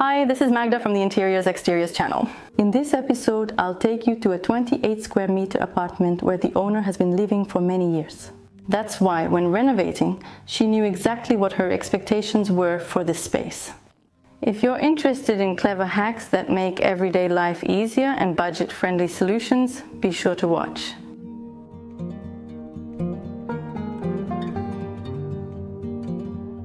Hi, this is Magda from the Interiors Exteriors channel. In this episode, I'll take you to a 28 square meter apartment where the owner has been living for many years. That's why, when renovating, she knew exactly what her expectations were for this space. If you're interested in clever hacks that make everyday life easier and budget-friendly solutions, be sure to watch.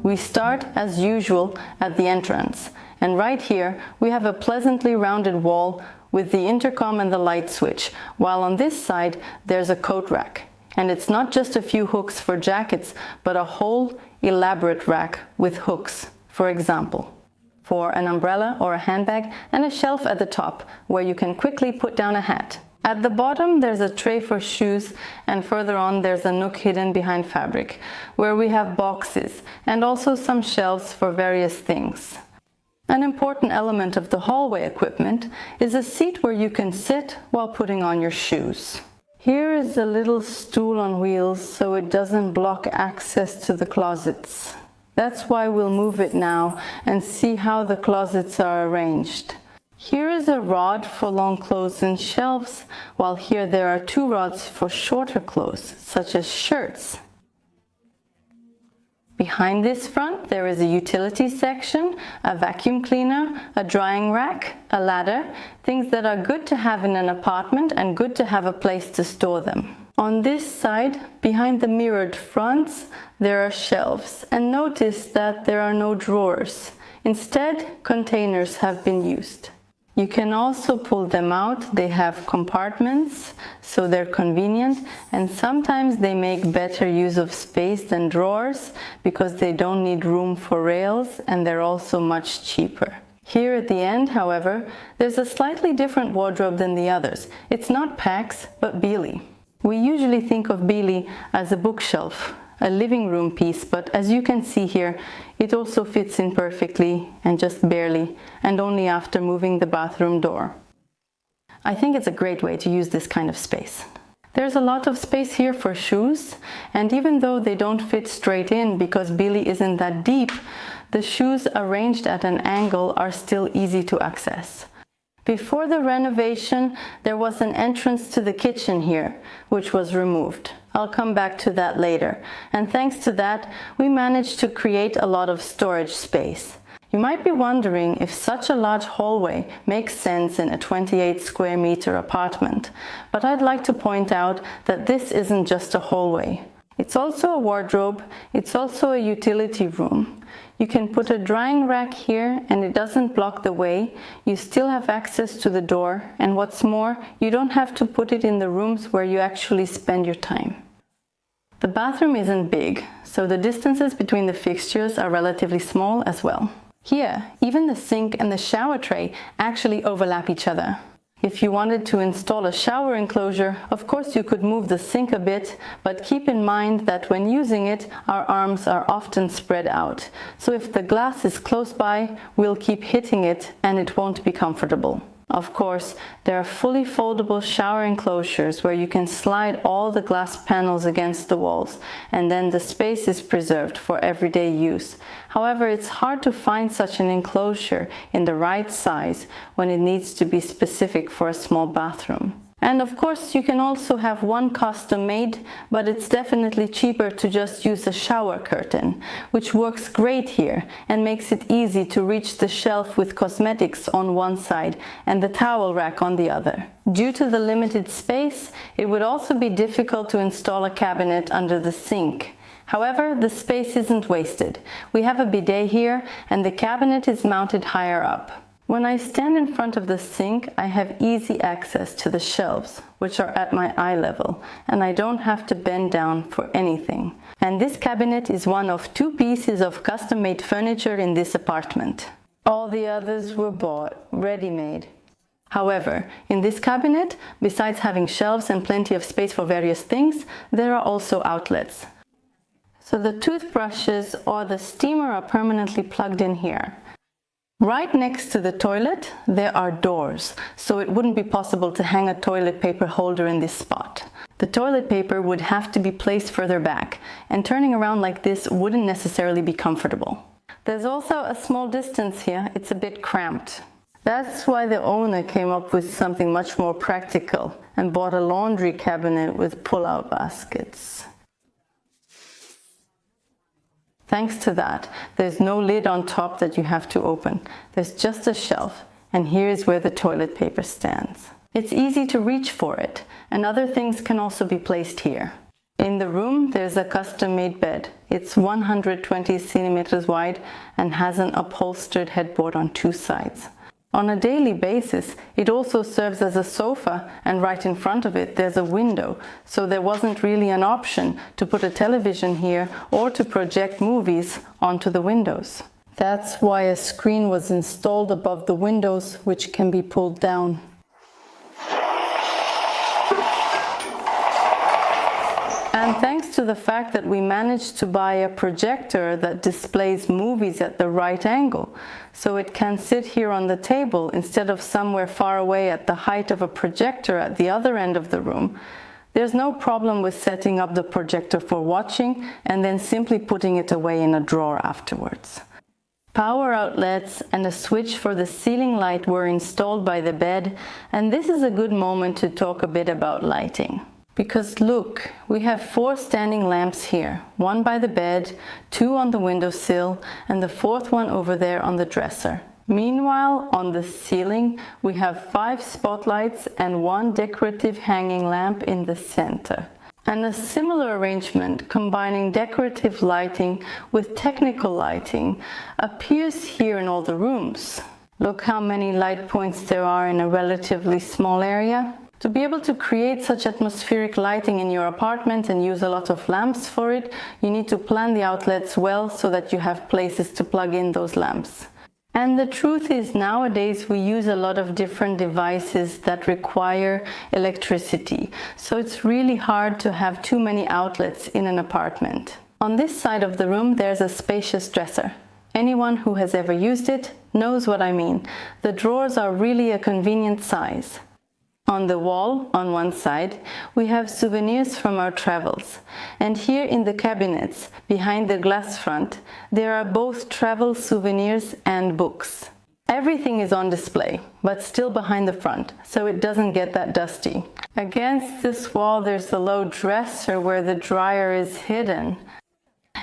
We start, as usual, at the entrance. And right here, we have a pleasantly rounded wall with the intercom and the light switch, while on this side, there's a coat rack. And it's not just a few hooks for jackets, but a whole elaborate rack with hooks, for example, for an umbrella or a handbag, and a shelf at the top where you can quickly put down a hat. At the bottom, there's a tray for shoes, and further on, there's a nook hidden behind fabric, where we have boxes and also some shelves for various things. An important element of the hallway equipment is a seat where you can sit while putting on your shoes. Here is a little stool on wheels so it doesn't block access to the closets. That's why we'll move it now and see how the closets are arranged. Here is a rod for long clothes and shelves, while here there are two rods for shorter clothes, such as shirts. Behind this front, there is a utility section, a vacuum cleaner, a drying rack, a ladder, things that are good to have in an apartment and good to have a place to store them. On this side, behind the mirrored fronts, there are shelves, and notice that there are no drawers. Instead, containers have been used. You can also pull them out. They have compartments, so they're convenient, and sometimes they make better use of space than drawers because they don't need room for rails, and they're also much cheaper. Here at the end, however, there's a slightly different wardrobe than the others. It's not Pax, but Beely. We usually think of Beely as a bookshelf, a living room piece, but as you can see here, it also fits in perfectly and just barely, and only after moving the bathroom door. I think it's a great way to use this kind of space. There's a lot of space here for shoes, and even though they don't fit straight in because Beely isn't that deep, the shoes arranged at an angle are still easy to access. Before the renovation, there was an entrance to the kitchen here, which was removed. I'll come back to that later. And thanks to that, we managed to create a lot of storage space. You might be wondering if such a large hallway makes sense in a 28 square meter apartment. But I'd like to point out that this isn't just a hallway. It's also a wardrobe, it's also a utility room. You can put a drying rack here and it doesn't block the way. You still have access to the door, and what's more, you don't have to put it in the rooms where you actually spend your time. The bathroom isn't big, so the distances between the fixtures are relatively small as well. Here, even the sink and the shower tray actually overlap each other. If you wanted to install a shower enclosure, of course you could move the sink a bit, but keep in mind that when using it, our arms are often spread out. So if the glass is close by, we'll keep hitting it and it won't be comfortable. Of course, there are fully foldable shower enclosures where you can slide all the glass panels against the walls, and then the space is preserved for everyday use. However, it's hard to find such an enclosure in the right size when it needs to be specific for a small bathroom. And of course, you can also have one custom made, but it's definitely cheaper to just use a shower curtain, which works great here and makes it easy to reach the shelf with cosmetics on one side and the towel rack on the other. Due to the limited space, it would also be difficult to install a cabinet under the sink. However, the space isn't wasted. We have a bidet here and the cabinet is mounted higher up. When I stand in front of the sink, I have easy access to the shelves, which are at my eye level, and I don't have to bend down for anything. And this cabinet is one of 2 pieces of custom-made furniture in this apartment. All the others were bought, ready-made. However, in this cabinet, besides having shelves and plenty of space for various things, there are also outlets. So the toothbrushes or the steamer are permanently plugged in here. Right next to the toilet, there are doors, so it wouldn't be possible to hang a toilet paper holder in this spot. The toilet paper would have to be placed further back, and turning around like this wouldn't necessarily be comfortable. There's also a small distance here. It's a bit cramped. That's why the owner came up with something much more practical and bought a laundry cabinet with pull-out baskets. Thanks to that, there's no lid on top that you have to open. There's just a shelf, and here is where the toilet paper stands. It's easy to reach for it, and other things can also be placed here. In the room, there's a custom-made bed. It's 120 centimeters wide and has an upholstered headboard on 2 sides. On a daily basis, it also serves as a sofa, and right in front of it there's a window, so there wasn't really an option to put a television here or to project movies onto the windows. That's why a screen was installed above the windows, which can be pulled down. And thanks to the fact that we managed to buy a projector that displays movies at the right angle, so it can sit here on the table instead of somewhere far away at the height of a projector at the other end of the room, there's no problem with setting up the projector for watching and then simply putting it away in a drawer afterwards. Power outlets and a switch for the ceiling light were installed by the bed, and this is a good moment to talk a bit about lighting. Because look, we have 4 standing lamps here, 1 by the bed, 2 on the windowsill, and the 4th one over there on the dresser. Meanwhile, on the ceiling, we have 5 spotlights and 1 decorative hanging lamp in the center. And a similar arrangement combining decorative lighting with technical lighting appears here in all the rooms. Look how many light points there are in a relatively small area. To be able to create such atmospheric lighting in your apartment and use a lot of lamps for it, you need to plan the outlets well so that you have places to plug in those lamps. And the truth is, nowadays we use a lot of different devices that require electricity, so it's really hard to have too many outlets in an apartment. On this side of the room there's a spacious dresser. Anyone who has ever used it knows what I mean. The drawers are really a convenient size. On the wall, on one side, we have souvenirs from our travels. And here in the cabinets, behind the glass front, there are both travel souvenirs and books. Everything is on display, but still behind the front, so it doesn't get that dusty. Against this wall, there's a low dresser where the dryer is hidden.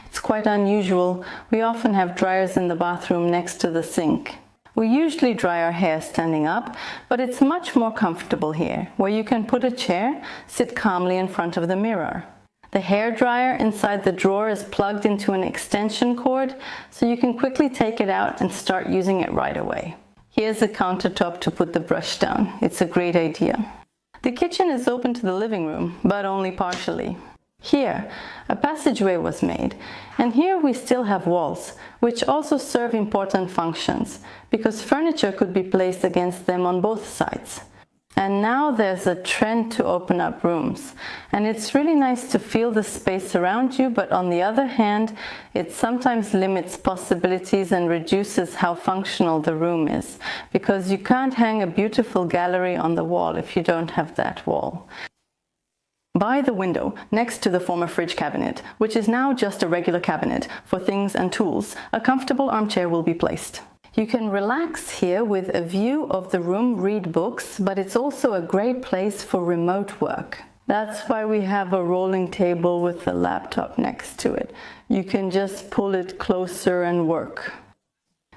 It's quite unusual. We often have dryers in the bathroom next to the sink. We usually dry our hair standing up, but it's much more comfortable here, where you can put a chair, sit calmly in front of the mirror. The hair dryer inside the drawer is plugged into an extension cord, so you can quickly take it out and start using it right away. Here's a countertop to put the brush down. It's a great idea. The kitchen is open to the living room, but only partially. Here, a passageway was made, and here we still have walls, which also serve important functions, because furniture could be placed against them on both sides. And now there's a trend to open up rooms, and it's really nice to feel the space around you, but on the other hand, it sometimes limits possibilities and reduces how functional the room is, because you can't hang a beautiful gallery on the wall if you don't have that wall. By the window, next to the former fridge cabinet, which is now just a regular cabinet for things and tools, a comfortable armchair will be placed. You can relax here with a view of the room, read books, but it's also a great place for remote work. That's why we have a rolling table with a laptop next to it. You can just pull it closer and work.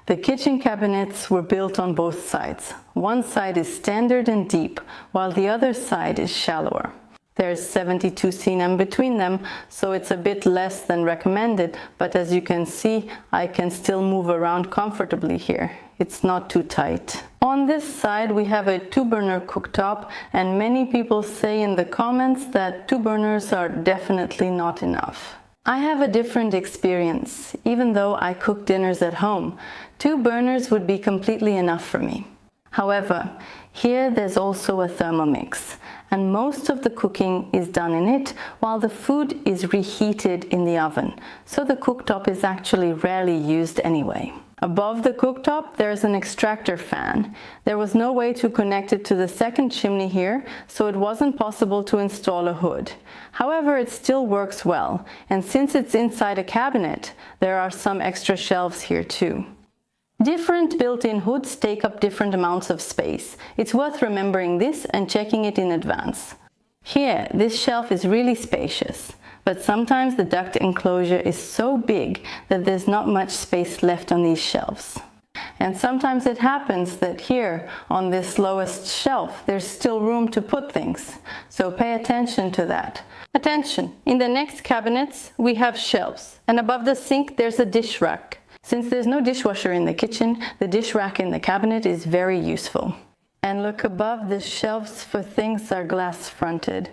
The kitchen cabinets were built on both sides. One side is standard and deep, while the other side is shallower. There's 72 cm between them, so it's a bit less than recommended, but as you can see, I can still move around comfortably here. It's not too tight. On this side, we have a 2-burner cooktop, and many people say in the comments that 2 burners are definitely not enough. I have a different experience. Even though I cook dinners at home, 2 burners would be completely enough for me. However, here there's also a Thermomix, and most of the cooking is done in it, while the food is reheated in the oven, so the cooktop is actually rarely used anyway. Above the cooktop, there's an extractor fan. There was no way to connect it to the second chimney here, so it wasn't possible to install a hood. However, it still works well, and since it's inside a cabinet, there are some extra shelves here too. Different built-in hoods take up different amounts of space. It's worth remembering this and checking it in advance. Here, this shelf is really spacious. But sometimes the duct enclosure is so big that there's not much space left on these shelves. And sometimes it happens that here on this lowest shelf there's still room to put things. So pay attention to that. Attention! In the next cabinets we have shelves, and above the sink there's a dish rack. Since there's no dishwasher in the kitchen, the dish rack in the cabinet is very useful. And look above, the shelves for things are glass fronted.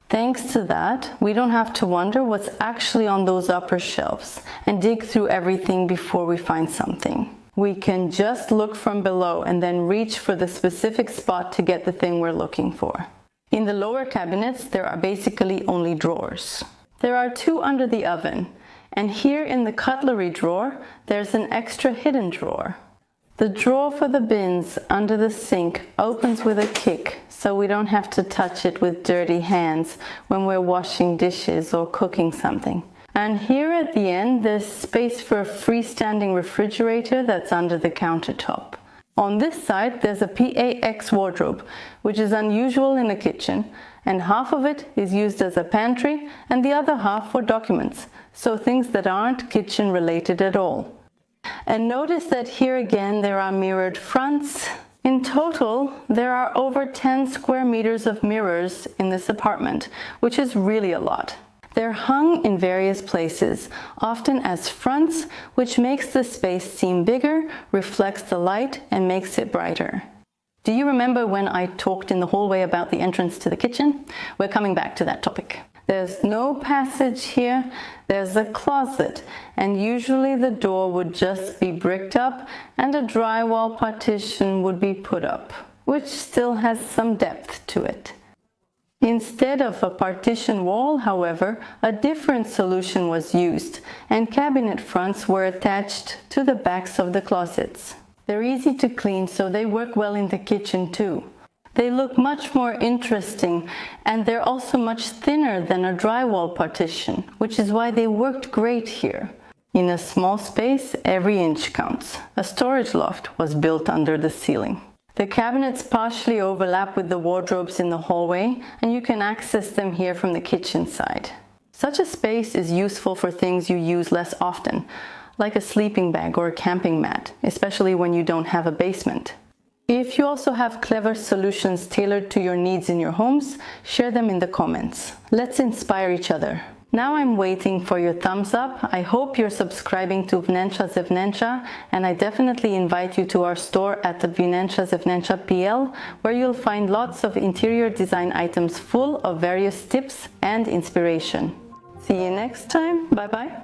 Thanks to that, we don't have to wonder what's actually on those upper shelves and dig through everything before we find something. We can just look from below and then reach for the specific spot to get the thing we're looking for. In the lower cabinets, there are basically only drawers. There are two under the oven, and here in the cutlery drawer, there's an extra hidden drawer. The drawer for the bins under the sink opens with a kick, so we don't have to touch it with dirty hands when we're washing dishes or cooking something. And here at the end, there's space for a freestanding refrigerator that's under the countertop. On this side, there's a PAX wardrobe, which is unusual in a kitchen, and half of it is used as a pantry and the other half for documents, so things that aren't kitchen related at all. And notice that here again there are mirrored fronts. In total, there are over 10 square meters of mirrors in this apartment, which is really a lot. They're hung in various places, often as fronts, which makes the space seem bigger, reflects the light, and makes it brighter. Do you remember when I talked in the hallway about the entrance to the kitchen? We're coming back to that topic. There's no passage here, there's a closet, and usually the door would just be bricked up and a drywall partition would be put up, which still has some depth to it. Instead of a partition wall, however, a different solution was used, and cabinet fronts were attached to the backs of the closets. They're easy to clean, so they work well in the kitchen too. They look much more interesting, and they're also much thinner than a drywall partition, which is why they worked great here. In a small space, every inch counts. A storage loft was built under the ceiling. The cabinets partially overlap with the wardrobes in the hallway, and you can access them here from the kitchen side. Such a space is useful for things you use less often, like a sleeping bag or a camping mat, especially when you don't have a basement. If you also have clever solutions tailored to your needs in your homes, share them in the comments. Let's inspire each other. Now I'm waiting for your thumbs up. I hope you're subscribing to wnetrzazewnetrza, and I definitely invite you to our store at the wnetrzazewnetrza.pl, where you'll find lots of interior design items full of various tips and inspiration. See you next time. Bye bye.